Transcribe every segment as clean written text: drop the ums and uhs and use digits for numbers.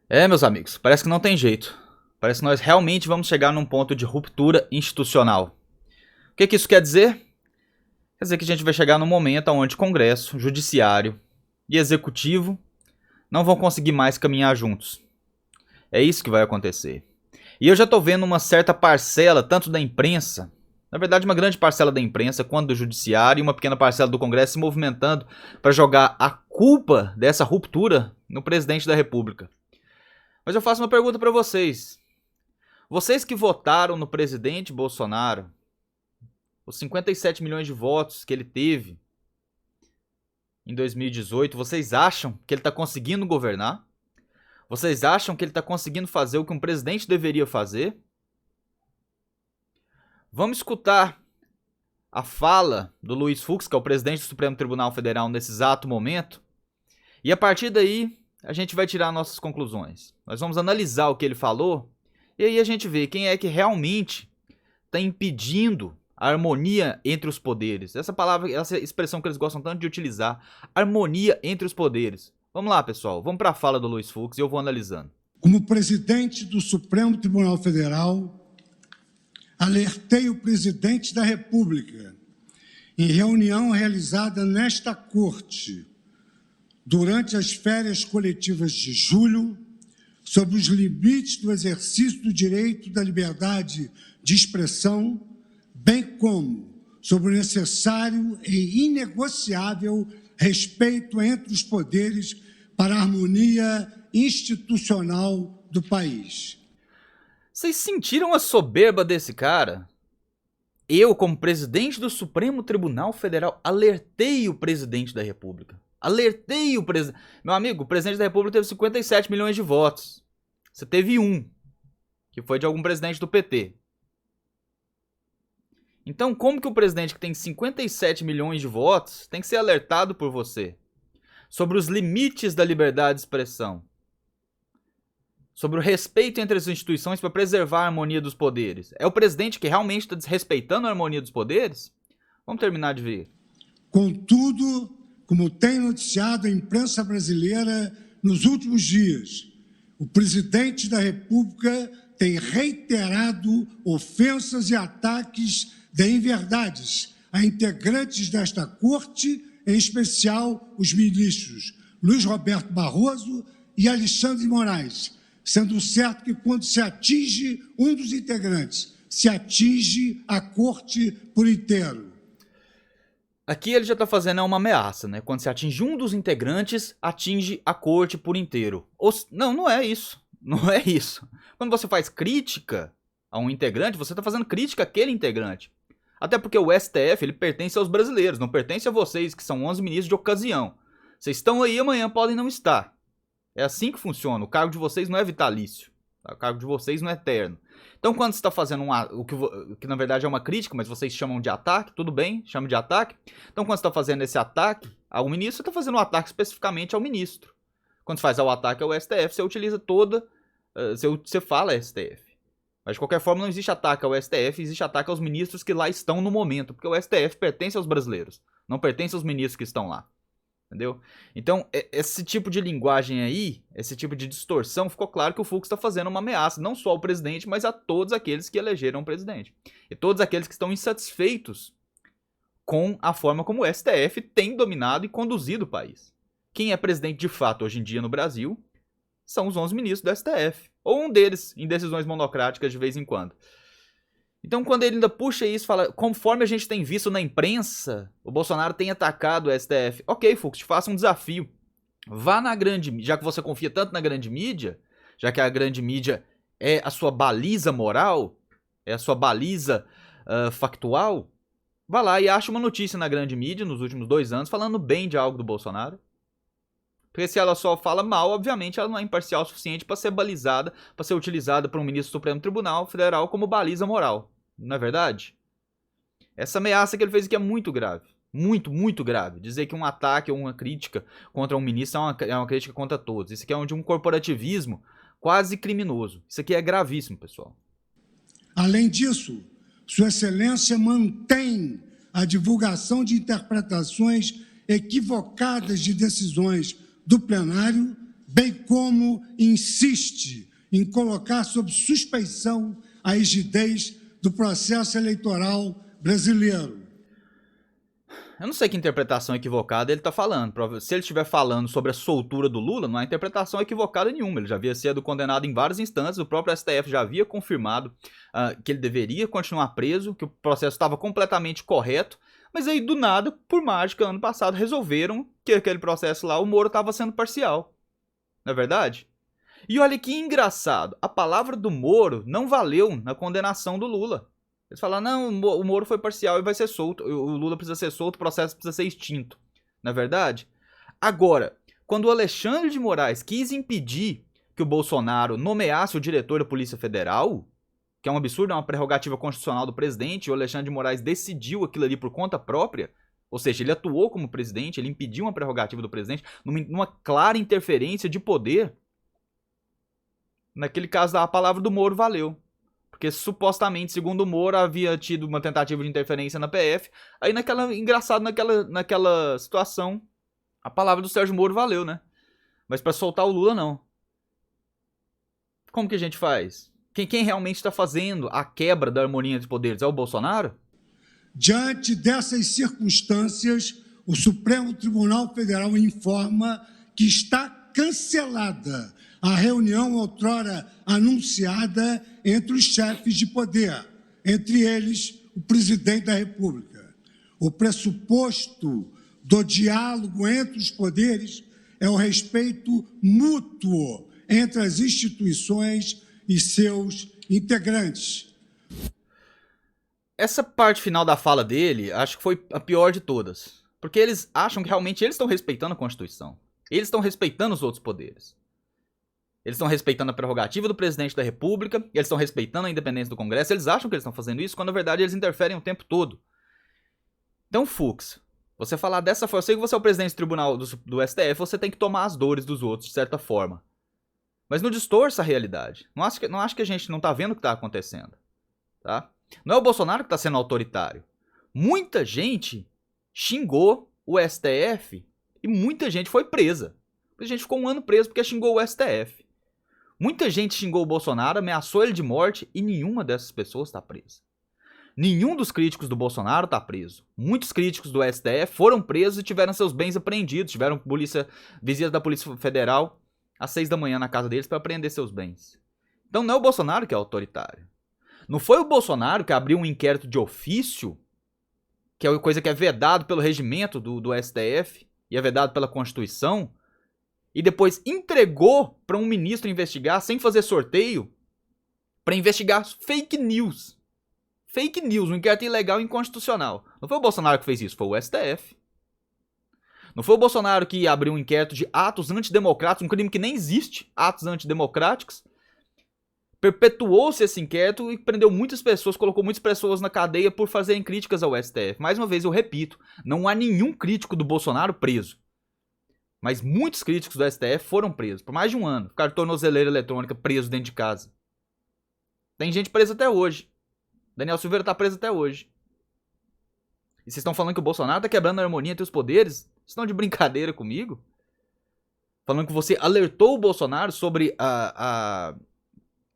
Meus amigos, parece que não tem jeito. Parece que nós realmente vamos chegar num ponto de ruptura institucional. O que isso quer dizer? Quer dizer que a gente vai chegar num momento onde Congresso, Judiciário e Executivo não vão conseguir mais caminhar juntos. É isso que vai acontecer. E eu já tô vendo uma certa parcela, tanto da imprensa, na verdade uma grande parcela da imprensa, quanto do Judiciário e uma pequena parcela do Congresso se movimentando para jogar a culpa dessa ruptura no presidente da República. Mas eu faço uma pergunta para vocês. Vocês que votaram no presidente Bolsonaro, os 57 milhões de votos que ele teve em 2018, vocês acham que ele está conseguindo governar? Vocês acham que ele está conseguindo fazer o que um presidente deveria fazer? Vamos escutar a fala do Luiz Fux, que é o presidente do Supremo Tribunal Federal nesse exato momento, e a partir daí a gente vai tirar nossas conclusões. Nós vamos analisar o que ele falou e aí a gente vê quem é que realmente está impedindo a harmonia entre os poderes. Essa palavra, essa expressão que eles gostam tanto de utilizar, harmonia entre os poderes. Vamos lá, pessoal, vamos para a fala do Luiz Fux e eu vou analisando. Como presidente do Supremo Tribunal Federal, alertei o presidente da República, em reunião realizada nesta Corte, durante as férias coletivas de julho, sobre os limites do exercício do direito da liberdade de expressão, bem como sobre o necessário e inegociável respeito entre os poderes para a harmonia institucional do país. Vocês sentiram a soberba desse cara? Eu, como presidente do Supremo Tribunal Federal, alertei o presidente da República. Alertei o presidente. Meu amigo, o presidente da República teve 57 milhões de votos. Você teve um, que foi de algum presidente do PT. Então, como que o presidente que tem 57 milhões de votos tem que ser alertado por você sobre os limites da liberdade de expressão? Sobre o respeito entre as instituições para preservar a harmonia dos poderes. É o presidente que realmente está desrespeitando a harmonia dos poderes? Vamos terminar de ver. Contudo, como tem noticiado a imprensa brasileira nos últimos dias, o presidente da República tem reiterado ofensas e ataques de inverdades a integrantes desta Corte, em especial os ministros Luiz Roberto Barroso e Alexandre de Moraes, sendo certo que quando se atinge um dos integrantes, se atinge a Corte por inteiro. Aqui ele já está fazendo uma ameaça, né? Quando se atinge um dos integrantes, atinge a corte por inteiro. Não é isso. Não é isso. Quando você faz crítica a um integrante, você está fazendo crítica àquele integrante. Até porque o STF ele pertence aos brasileiros, não pertence a vocês, que são 11 ministros de ocasião. Vocês estão aí, amanhã podem não estar. É assim que funciona. O cargo de vocês não é vitalício. O cargo de vocês não é eterno. Então, quando você está fazendo o que na verdade é uma crítica, mas vocês chamam de ataque, tudo bem, chama de ataque. Então, quando você está fazendo esse ataque ao ministro, você está fazendo um ataque especificamente ao ministro. Quando você faz o ataque ao STF, você utiliza você fala STF. Mas, de qualquer forma, não existe ataque ao STF, existe ataque aos ministros que lá estão no momento. Porque o STF pertence aos brasileiros, não pertence aos ministros que estão lá. Entendeu? Então, esse tipo de linguagem aí, esse tipo de distorção, ficou claro que o Fux está fazendo uma ameaça, não só ao presidente, mas a todos aqueles que elegeram o presidente. E todos aqueles que estão insatisfeitos com a forma como o STF tem dominado e conduzido o país. Quem é presidente de fato hoje em dia no Brasil são os 11 ministros do STF. Ou um deles, em decisões monocráticas de vez em quando. Então, quando ele ainda puxa isso, fala, conforme a gente tem visto na imprensa, o Bolsonaro tem atacado o STF. Ok, Fux, te faça um desafio. Vá na grande mídia, já que você confia tanto na grande mídia, já que a grande mídia é a sua baliza moral, é a sua baliza factual, vá lá e ache uma notícia na grande mídia nos últimos 2 anos falando bem de algo do Bolsonaro. Porque se ela só fala mal, obviamente ela não é imparcial o suficiente para ser balizada, para ser utilizada por um ministro do Supremo Tribunal Federal como baliza moral. Não é verdade? Essa ameaça que ele fez aqui é muito grave. Muito, muito grave. Dizer que um ataque ou uma crítica contra um ministro é uma crítica contra todos. Isso aqui é de um corporativismo quase criminoso. Isso aqui é gravíssimo, pessoal. Além disso, Sua Excelência mantém a divulgação de interpretações equivocadas de decisões do plenário, bem como insiste em colocar sob suspeição a rigidez do processo eleitoral brasileiro. Eu não sei que interpretação equivocada ele está falando. Se ele estiver falando sobre a soltura do Lula, não há interpretação equivocada nenhuma. Ele já havia sido condenado em várias instâncias, o próprio STF já havia confirmado que ele deveria continuar preso, que o processo estava completamente correto, mas aí do nada, por mágica, ano passado, resolveram que aquele processo lá, o Moro estava sendo parcial. Não é verdade? E olha que engraçado, a palavra do Moro não valeu na condenação do Lula. Eles falaram, não, o Moro foi parcial e vai ser solto, o Lula precisa ser solto, o processo precisa ser extinto. Não é verdade? Agora, quando o Alexandre de Moraes quis impedir que o Bolsonaro nomeasse o diretor da Polícia Federal, que é um absurdo, é uma prerrogativa constitucional do presidente, e o Alexandre de Moraes decidiu aquilo ali por conta própria, ou seja, ele atuou como presidente, ele impediu uma prerrogativa do presidente, numa clara interferência de poder. Naquele caso, a palavra do Moro valeu. Porque supostamente, segundo o Moro, havia tido uma tentativa de interferência na PF. Aí, engraçado, naquela situação, a palavra do Sérgio Moro valeu, né? Mas pra soltar o Lula, não. Como que a gente faz? Quem realmente está fazendo a quebra da harmonia de poderes? É o Bolsonaro? Diante dessas circunstâncias, o Supremo Tribunal Federal informa que está cancelada a reunião outrora anunciada entre os chefes de poder, entre eles o presidente da República. O pressuposto do diálogo entre os poderes é o respeito mútuo entre as instituições e seus integrantes. Essa parte final da fala dele, acho que foi a pior de todas. Porque eles acham que realmente eles estão respeitando a Constituição. Eles estão respeitando os outros poderes. Eles estão respeitando a prerrogativa do presidente da República, eles estão respeitando a independência do Congresso, eles acham que eles estão fazendo isso, quando na verdade eles interferem o tempo todo. Então, Fux, você falar dessa forma, eu sei que você é o presidente do tribunal do STF, você tem que tomar as dores dos outros, de certa forma. Mas não distorça a realidade. Não acho que a gente não tá vendo o que tá acontecendo. Tá? Não é o Bolsonaro que tá sendo autoritário. Muita gente xingou o STF e muita gente foi presa. A gente ficou um ano preso porque xingou o STF. Muita gente xingou o Bolsonaro, ameaçou ele de morte e nenhuma dessas pessoas está presa. Nenhum dos críticos do Bolsonaro está preso. Muitos críticos do STF foram presos e tiveram seus bens apreendidos. Tiveram visitas da Polícia Federal às 6 da manhã na casa deles para apreender seus bens. Então não é o Bolsonaro que é autoritário. Não foi o Bolsonaro que abriu um inquérito de ofício, que é coisa que é vedado pelo regimento do STF e é vedado pela Constituição, e depois entregou para um ministro investigar sem fazer sorteio para investigar fake news. Fake news, um inquérito ilegal e inconstitucional. Não foi o Bolsonaro que fez isso, foi o STF. Não foi o Bolsonaro que abriu um inquérito de atos antidemocráticos, um crime que nem existe, atos antidemocráticos. Perpetuou-se esse inquérito e prendeu muitas pessoas, colocou muitas pessoas na cadeia por fazerem críticas ao STF. Mais uma vez eu repito, não há nenhum crítico do Bolsonaro preso. Mas muitos críticos do STF foram presos por mais de um ano. Ficaram de tornozeleira eletrônica presos dentro de casa. Tem gente presa até hoje. Daniel Silveira tá preso até hoje. E vocês estão falando que o Bolsonaro tá quebrando a harmonia entre os poderes? Vocês estão de brincadeira comigo? Falando que você alertou o Bolsonaro sobre a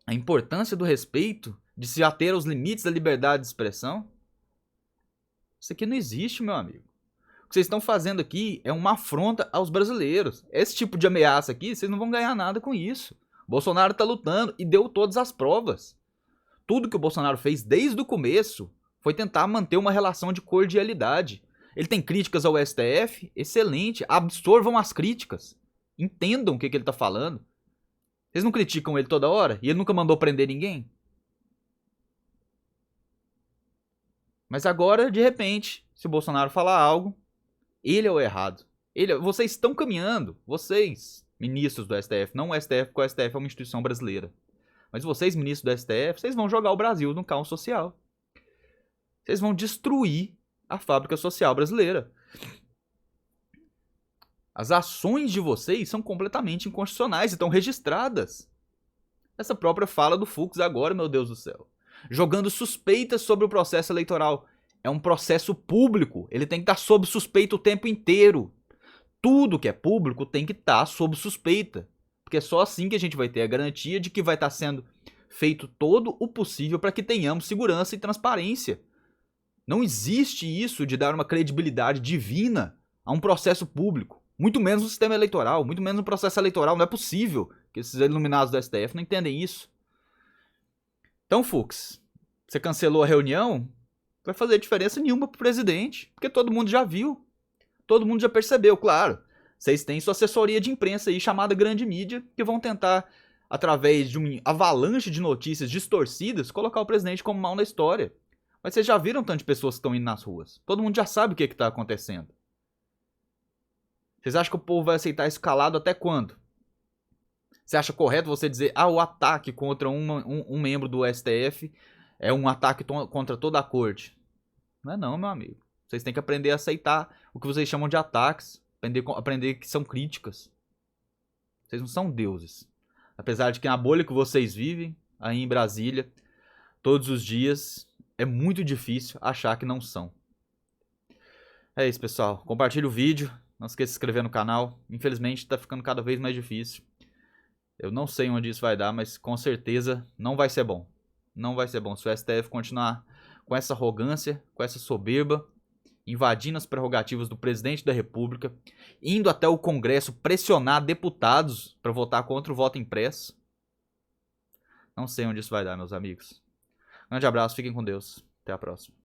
importância do respeito, de se ater aos limites da liberdade de expressão? Isso aqui não existe, meu amigo. O que vocês estão fazendo aqui é uma afronta aos brasileiros. Esse tipo de ameaça aqui, vocês não vão ganhar nada com isso. O Bolsonaro tá lutando e deu todas as provas. Tudo que o Bolsonaro fez desde o começo foi tentar manter uma relação de cordialidade. Ele tem críticas ao STF? Excelente. Absorvam as críticas. Entendam o que ele tá falando. Vocês não criticam ele toda hora? E ele nunca mandou prender ninguém? Mas agora, de repente, se o Bolsonaro falar algo, ele é o errado. Vocês estão caminhando, vocês, ministros do STF, não o STF, porque o STF é uma instituição brasileira. Mas vocês, ministros do STF, vocês vão jogar o Brasil no caos social. Vocês vão destruir a fábrica social brasileira. As ações de vocês são completamente inconstitucionais e estão registradas. Essa própria fala do Fux agora, meu Deus do céu. Jogando suspeitas sobre o processo eleitoral. É um processo público. Ele tem que estar sob suspeita o tempo inteiro. Tudo que é público tem que estar sob suspeita. Porque é só assim que a gente vai ter a garantia de que vai estar sendo feito todo o possível para que tenhamos segurança e transparência. Não existe isso de dar uma credibilidade divina a um processo público. Muito menos no sistema eleitoral, muito menos no processo eleitoral. Não é possível que esses iluminados do STF não entendem isso. Então, Fux, você cancelou a reunião, não vai fazer diferença nenhuma pro presidente, porque todo mundo já viu. Todo mundo já percebeu, claro. Vocês têm sua assessoria de imprensa aí, chamada grande mídia, que vão tentar, através de uma avalanche de notícias distorcidas, colocar o presidente como mal na história. Mas vocês já viram tanto de pessoas que estão indo nas ruas. Todo mundo já sabe o que está acontecendo. Vocês acham que o povo vai aceitar isso calado até quando? Você acha correto você dizer, o ataque contra um membro do STF é um ataque contra toda a corte? Não é não, meu amigo. Vocês têm que aprender a aceitar o que vocês chamam de ataques. Aprender que são críticas. Vocês não são deuses. Apesar de que na bolha que vocês vivem, aí em Brasília, todos os dias, é muito difícil achar que não são. É isso, pessoal. Compartilhe o vídeo. Não esqueça de se inscrever no canal. Infelizmente, está ficando cada vez mais difícil. Eu não sei onde isso vai dar, mas com certeza não vai ser bom. Não vai ser bom se o STF continuar com essa arrogância, com essa soberba, invadindo as prerrogativas do presidente da República, indo até o Congresso pressionar deputados para votar contra o voto impresso. Não sei onde isso vai dar, meus amigos. Grande abraço, fiquem com Deus. Até a próxima.